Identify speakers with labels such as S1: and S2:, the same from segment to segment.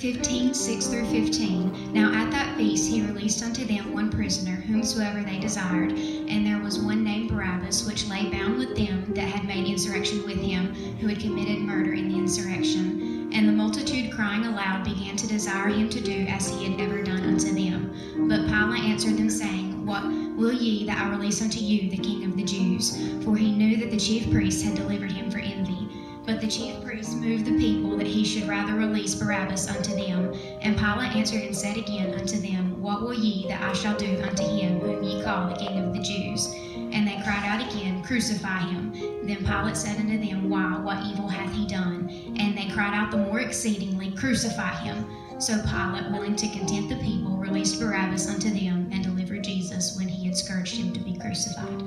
S1: 15, 6 through 15. Now at that feast he released unto them one prisoner, whomsoever they desired. And there was one named Barabbas, which lay bound with them that had made insurrection with him, who had committed murder in the insurrection. And the multitude crying aloud began to desire him to do as he had ever done unto them. But Pilate answered them, saying, What will ye that I release unto you the King of the Jews? For he knew that the chief priests had delivered him for envy. But the chief priests moved the people that he should rather release Barabbas unto them. And Pilate answered and said again unto them, What will ye that I shall do unto him whom ye call the King of the Jews? And they cried out again, Crucify him. Then Pilate said unto them, Why, what evil hath he done? And they cried out the more exceedingly, Crucify him. So Pilate, willing to content the people, released Barabbas unto them, and delivered Jesus when he had scourged him to be crucified.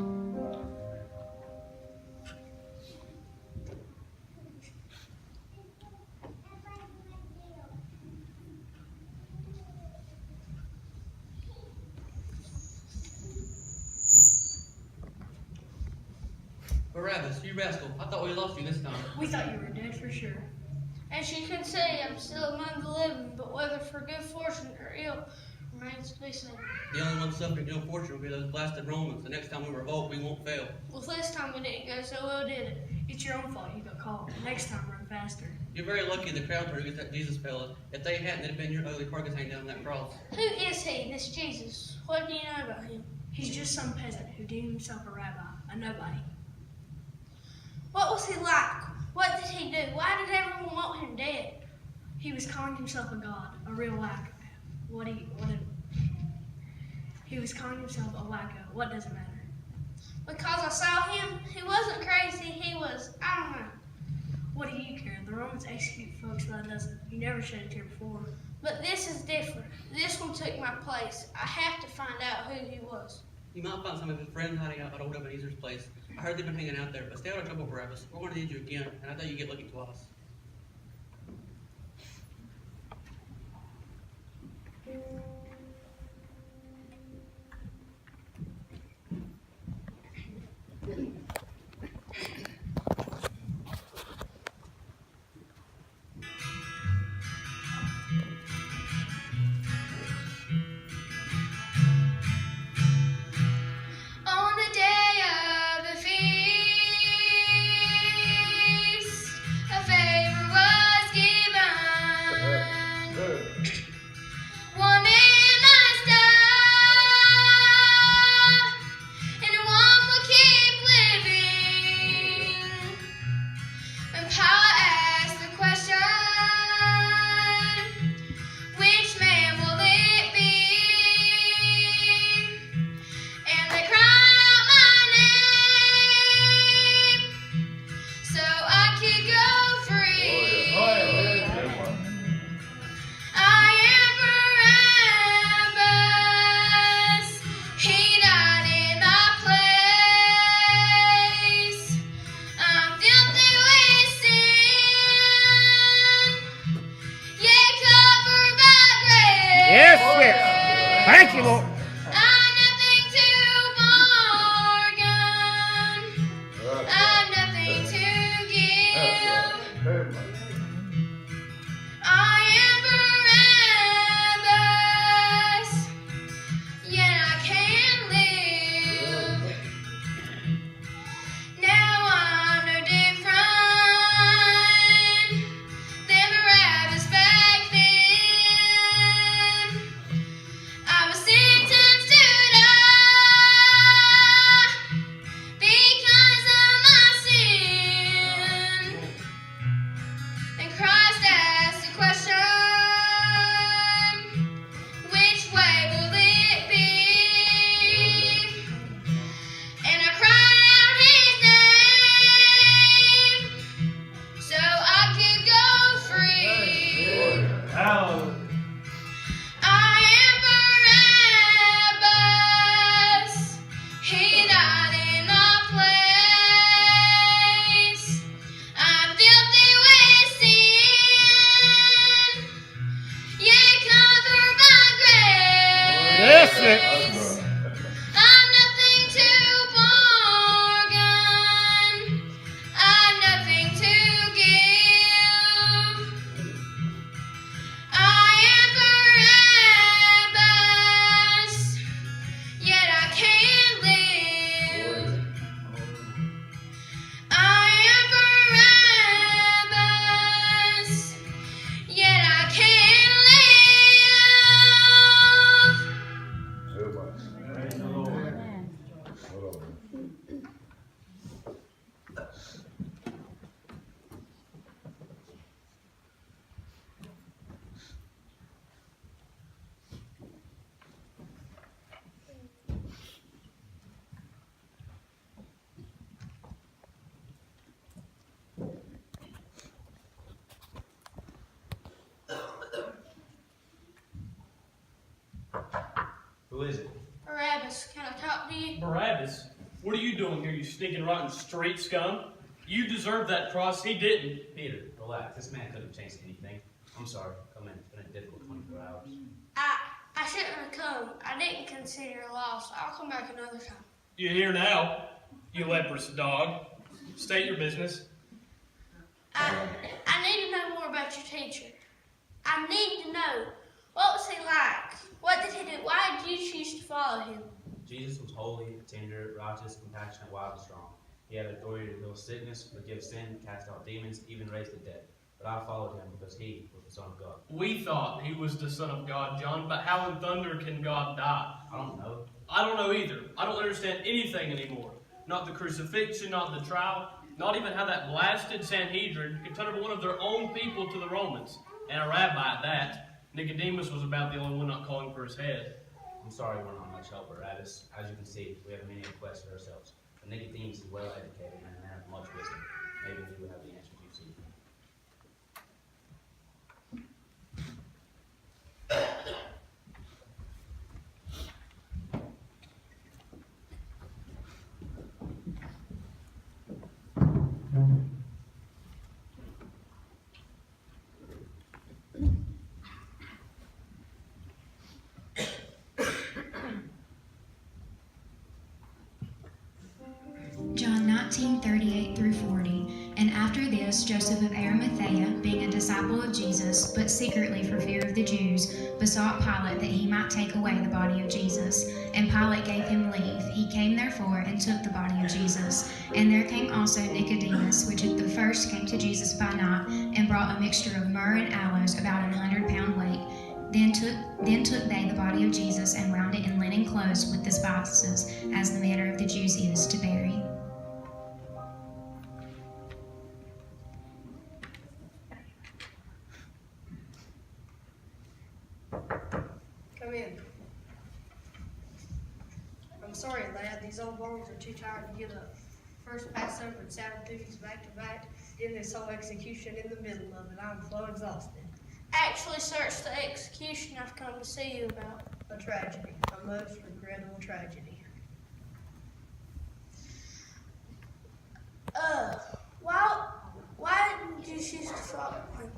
S2: Barabbas, you rascal, I thought we lost you this time.
S3: We thought you were dead for sure.
S4: As you can see, I'm still among the living, but whether for good fortune or ill remains to be seen.
S2: The only one suffering ill fortune will be those blasted Romans. The next time we revolt, we won't fail.
S4: Well, this time we didn't go so well, did it?
S3: It's your own fault you got caught. Next time, run faster.
S2: You're very lucky the crowd turned against that Jesus fella. If they hadn't, it'd have been your ugly carcass hanging down on that cross.
S4: Who is he, this Jesus? What do you know about him?
S3: He's just some peasant who deemed himself a rabbi, a nobody.
S4: What was he like? What did he do? Why did everyone want him dead?
S3: He was calling himself a god, a real wacko. He was calling himself a wacko. What does it matter?
S4: Because I saw him, he wasn't crazy, he was, I don't know.
S3: What do you care? The Romans execute folks by the dozen. You never shed a tear before.
S4: But this is different. This one took my place. I have to find out who he was.
S2: You might find some of his friends hiding out at old Ebenezer's place. I heard they've been hanging out there, but stay out of trouble, Barabbas. We're going to need you again, and I thought you'd get lucky twice.
S4: On the day of the feast, a favor was given. One man must die, and one will keep living.
S5: Who is it?
S4: Barabbas, can I talk to you?
S6: Barabbas? What are you doing here, you stinking rotten street scum? You deserve that cross, he didn't.
S5: Peter, relax. This man couldn't have changed anything. I'm sorry. Come in. It's been a difficult 24 hours.
S4: I shouldn't have come. I didn't consider your loss. I'll come back another time.
S6: You're here now, you leprous dog. State your business.
S4: I need to know more about your teacher. I need to know, what was he like? What did he do? Why did you choose to follow him?
S5: Jesus was holy, tender, righteous, compassionate, wise, and strong. He had authority to heal sickness, forgive sin, cast out demons, even raise the dead. But I followed him because he was the Son of God.
S6: We thought he was the Son of God, John, but how in thunder can God die?
S5: I don't know.
S6: I don't know either. I don't understand anything anymore. Not the crucifixion, not the trial, not even how that blasted Sanhedrin could turn over one of their own people to the Romans. And a rabbi at that. Nicodemus was about the only one not calling for his head.
S5: I'm sorry we're not much help, Barabbas. As you can see, we have many questions ourselves. But Nicodemus is well educated and a man of much wisdom. Maybe he will have the answers you seek.
S1: John 19:38 through 40. And after this, Joseph of Arimathea, being a disciple of Jesus, but secretly for fear of the Jews, besought Pilate that he might take away the body of Jesus. And Pilate gave him leave. He came therefore and took the body of Jesus. And there came also Nicodemus, which at the first came to Jesus by night, and brought a mixture of myrrh and aloes, about 100-pound weight. Then took they the body of Jesus and wound it in linen clothes with the spices, as the manner of the Jews is to bury.
S3: Come in. I'm sorry, lad. These old bones are too tired to get up. First Passover and Sabbath duties back to back, then this whole execution in the middle of it. I'm so exhausted.
S4: Actually, sir, it's the execution I've come to see you about.
S3: A tragedy. A most regrettable tragedy.
S4: Why didn't you choose to follow him?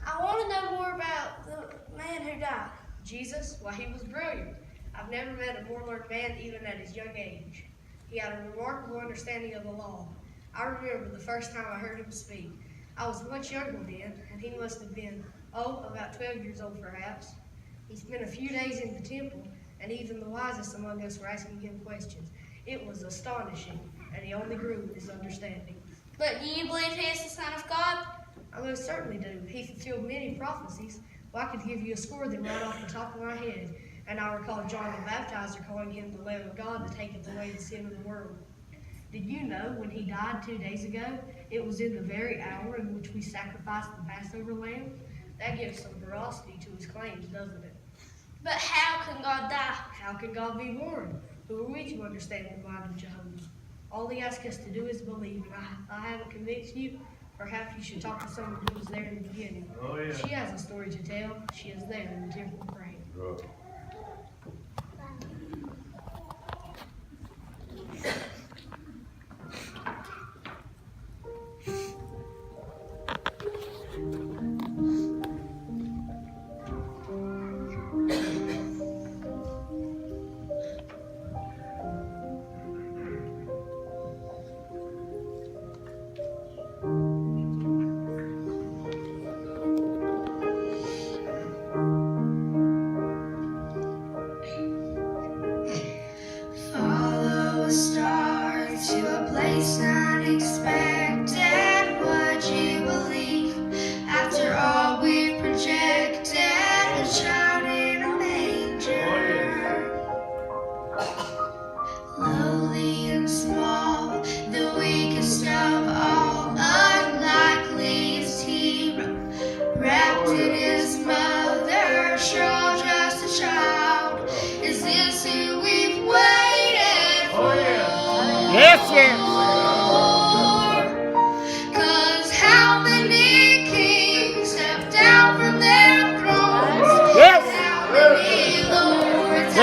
S4: I want to know more about the man who died.
S3: Jesus? Why, he was brilliant. I've never met a more learned man even at his young age. He had a remarkable understanding of the law. I remember the first time I heard him speak. I was much younger then, and he must have been, about 12 years old perhaps. He spent a few days in the temple, and even the wisest among us were asking him questions. It was astonishing, and he only grew in his understanding.
S4: But do you believe he is the Son of God?
S3: I most certainly do. He fulfilled many prophecies. Well, I could give you a score of them right off the top of my head. And I recall John the Baptizer calling him the Lamb of God that taketh away the sin of the world. Did you know when he died 2 days ago, it was in the very hour in which we sacrificed the Passover lamb? That gives some veracity to his claims, doesn't it?
S4: But how can God die?
S3: How can God be born? Who are we to understand the mind of Jehovah? All he asks us to do is believe, and I haven't convinced you. Perhaps you should talk to someone who was there in the beginning.
S6: Oh, yeah.
S3: She has a story to tell. She is there in the temple praying.
S1: Follow a star to a place unexpected. Would you believe? After all we projected, a child in a manger. Lowly and small, the weakest of all, unlikely is he, wrapped in his mother's shawl, just a child. Is this who we've waited for?
S7: Yes, yes.
S1: 'Cause how many kings step down from their thrones?
S7: Yes.
S1: How many lords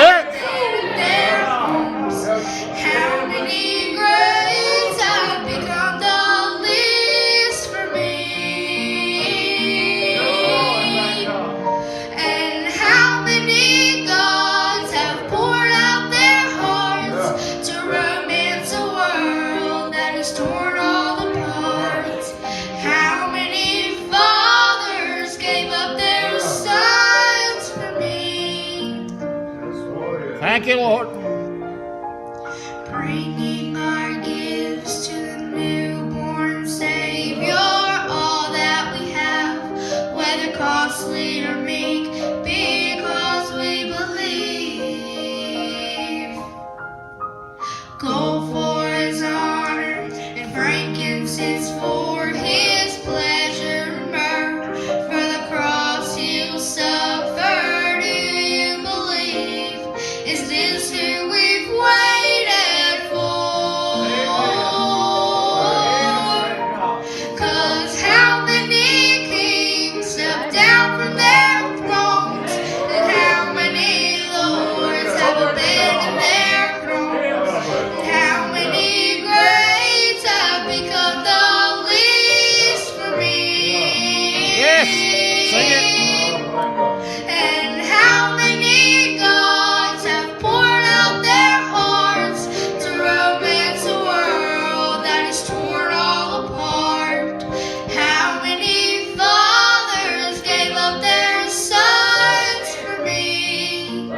S7: Thank you, Lord.
S1: Bringing our gifts to the newborn Savior, all that we have, whether costly or meek, because we believe. Gold for his honor and frankincense for his pleasure, myrrh for the cross he'll suffer. Do you believe? Is this who we've waited for? 'Cause how many kings stepped down from their thrones, and how many lords have abandoned their thrones, and how many greats have become the least for me?
S7: Yes, sing it.
S1: And how many gods have poured out their hearts to romance a world that is torn all apart? How many fathers gave up their sons for me?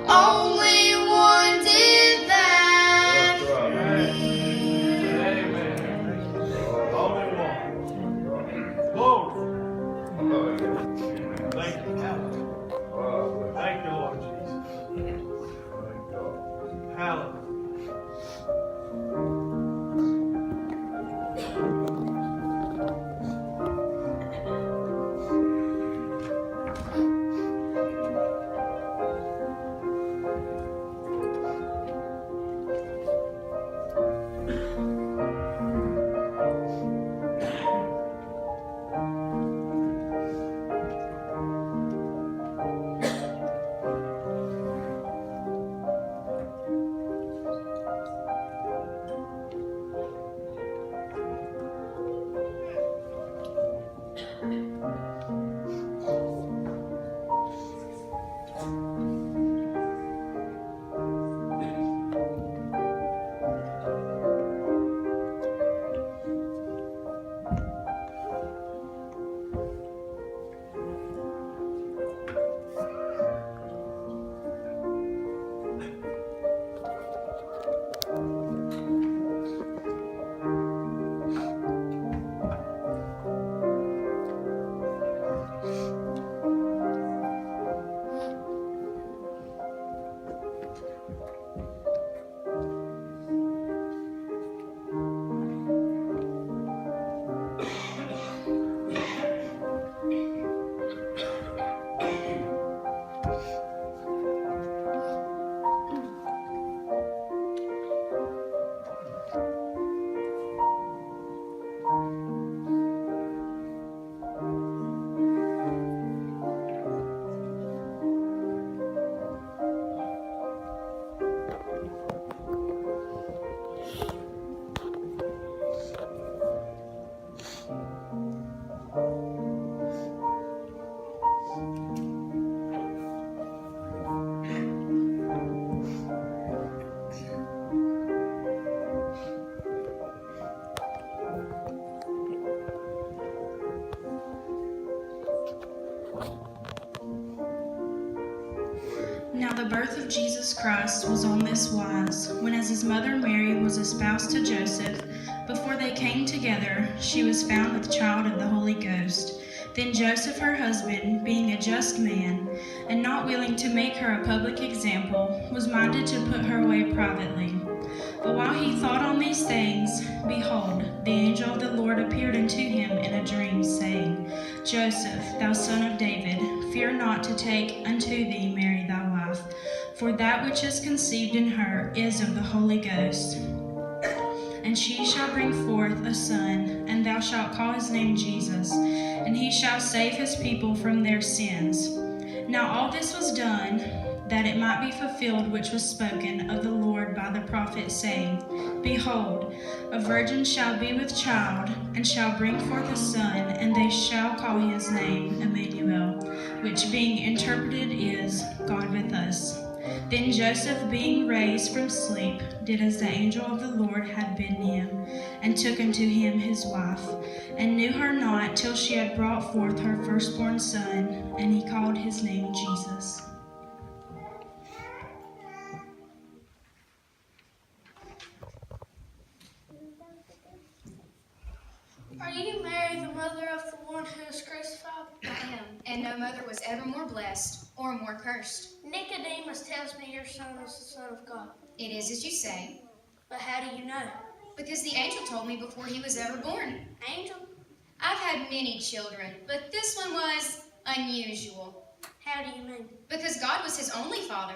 S1: Only one did that for me.
S6: Only one. Glory. Thank you. Thank you, Lord Jesus. Hallelujah.
S8: Now the birth of Jesus Christ was on this wise. When as his mother Mary was espoused to Joseph, before they came together, she was found with child of the Holy Ghost. Then Joseph her husband, being a just man, and not willing to make her a public example, was minded to put her away privately. But while he thought on these things, behold, the angel of the Lord appeared unto him in a dream, saying, Joseph, thou son of David, fear not to take unto thee Mary thy wife, for that which is conceived in her is of the Holy Ghost. And she shall bring forth a son, and thou shalt call his name Jesus, and he shall save his people from their sins. Now all this was done, that it might be fulfilled which was spoken of the Lord by the prophet, saying, Behold, a virgin shall be with child, and shall bring forth a son, and they shall call his name Emmanuel, which being interpreted is, God with us. Then Joseph, being raised from sleep, did as the angel of the Lord had bidden him, and took unto him his wife, and knew her not till she had brought forth her firstborn son, and he called his name Jesus.
S4: Are you Mary, the mother of the one who was crucified?
S1: I am, and no mother was ever more blessed or more cursed.
S4: Nicodemus tells me your son is the Son of God.
S1: It is as you say,
S4: But how do you know?
S1: because the angel told me before he was ever born.
S4: Angel?
S1: I've had many children, but this one was unusual,
S4: How do you mean?
S1: because God was his only father.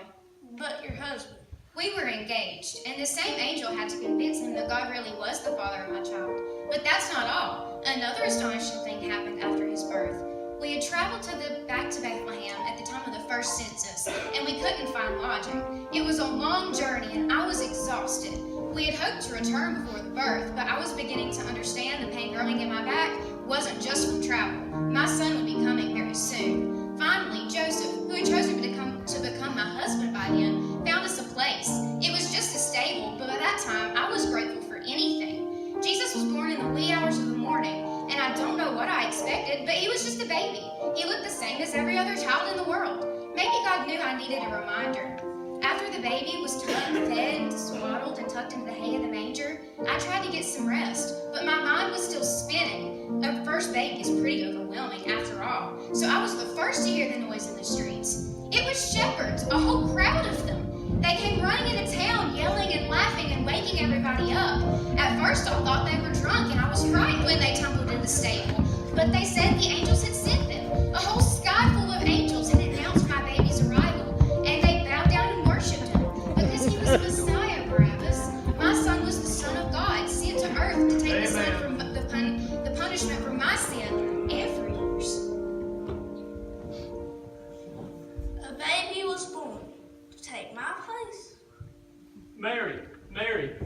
S4: But your husband.
S1: We were engaged, and the same angel had to convince him that God really was the father of my child. But that's not all. Another astonishing thing happened after his birth. We had traveled back to Bethlehem at the time of the first census, and we couldn't find lodging. It was a long journey, and I was exhausted. We had hoped to return before the birth, but I was beginning to understand the pain growing in my back wasn't just from travel. My son would be coming very soon. Finally, Joseph, who had chosen to become my husband by then, found us a place. It was just a stable, but by that time, I was grateful for anything. Jesus was born in the wee hours of the morning, and I don't know what I expected, but he was just a baby. He looked the same as every other child in the world. Maybe God knew I needed a reminder. After the baby was tucked, fed, and swaddled, and tucked into the hay of the manger, I tried to get some rest, but my mind was still spinning. A first baby is pretty overwhelming, after all, so I was the first to hear the noise in the streets. It was shepherds, a whole crowd of them. They came running into town, yelling and laughing and waking everybody up. At first, I thought they were drunk, and I was frightened when they tumbled in the stable. But they said the angels had sent them. A whole sky full of angels had announced my baby's arrival, and they bowed down and worshipped him. Because he was the Messiah, Barabbas. My son was the Son of God, sent to earth to take the punishment for my sin and for yours.
S4: A baby was born to take my place.
S6: Mary,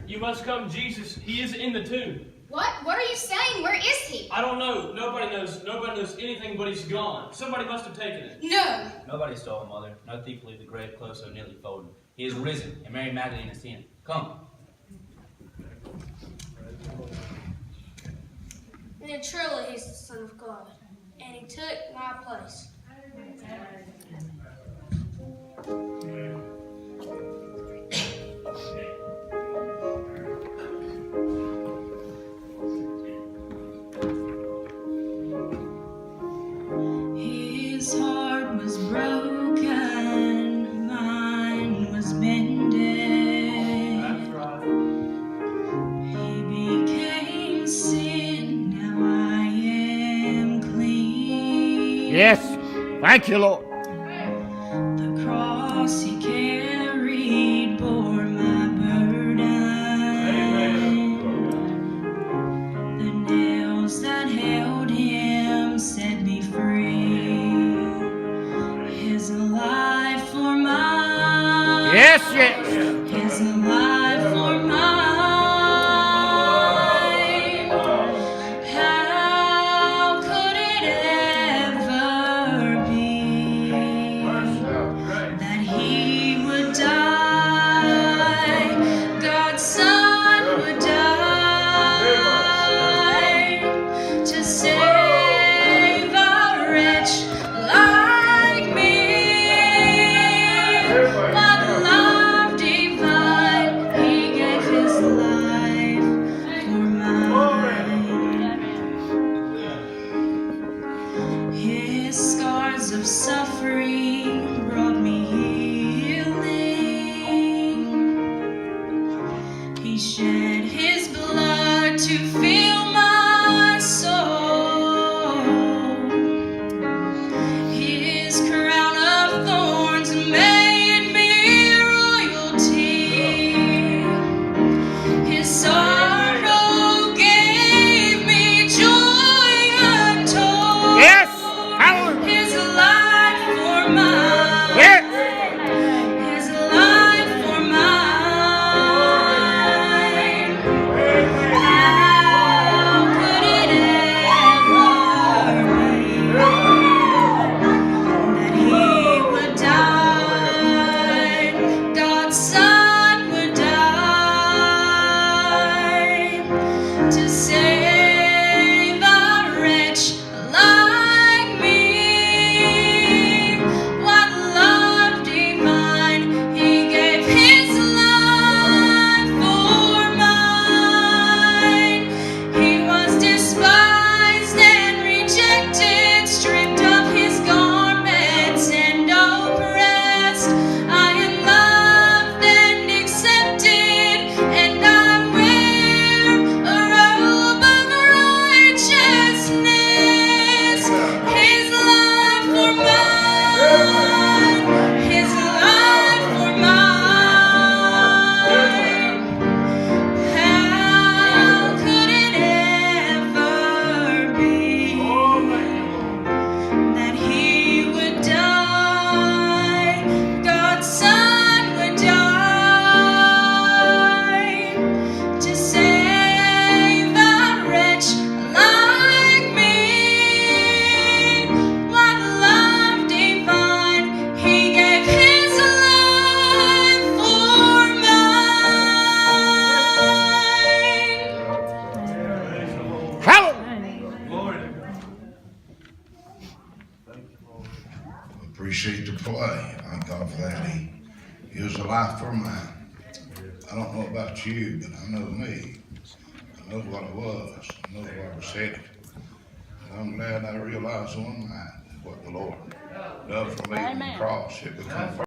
S6: you must come. Jesus, he is in the tomb.
S1: What? What are you saying? Where is he?
S6: I don't know. Nobody knows anything, but he's gone. Somebody must have taken it.
S1: No.
S5: Nobody stole him, Mother. No thief will leave the grave closed so neatly folded. He is risen, and Mary Magdalene has seen him. Come.
S4: And then truly he's the Son of God. And he took my place.
S8: His heart was broken, mine was mended.
S6: That's right.
S8: He became sin, now I am clean.
S7: Yes. Thank you, Lord.
S8: The cross he carried bore my burden. The nails that held him set me free. His life for mine.
S7: Yes, yes.
S8: His life for mine. How could it ever be that he would die? God's Son would die to save a wretch like me. But love divine, he gave his life for mine. His scars of suffering brought me healing. He shed his blood to fill my soul. His crown of thorns made me royalty. His sorrow gave me joy untold.
S7: Yes. Hallelujah.
S8: His life for mine.
S7: Yes.
S8: His life for mine. How could it ever be that he would die? God's Son would die
S9: is a life for mine. I don't know about you, but I know me. I know what I was. I know where I was headed. And I'm glad I realized on mine what the Lord done for me on the cross. It became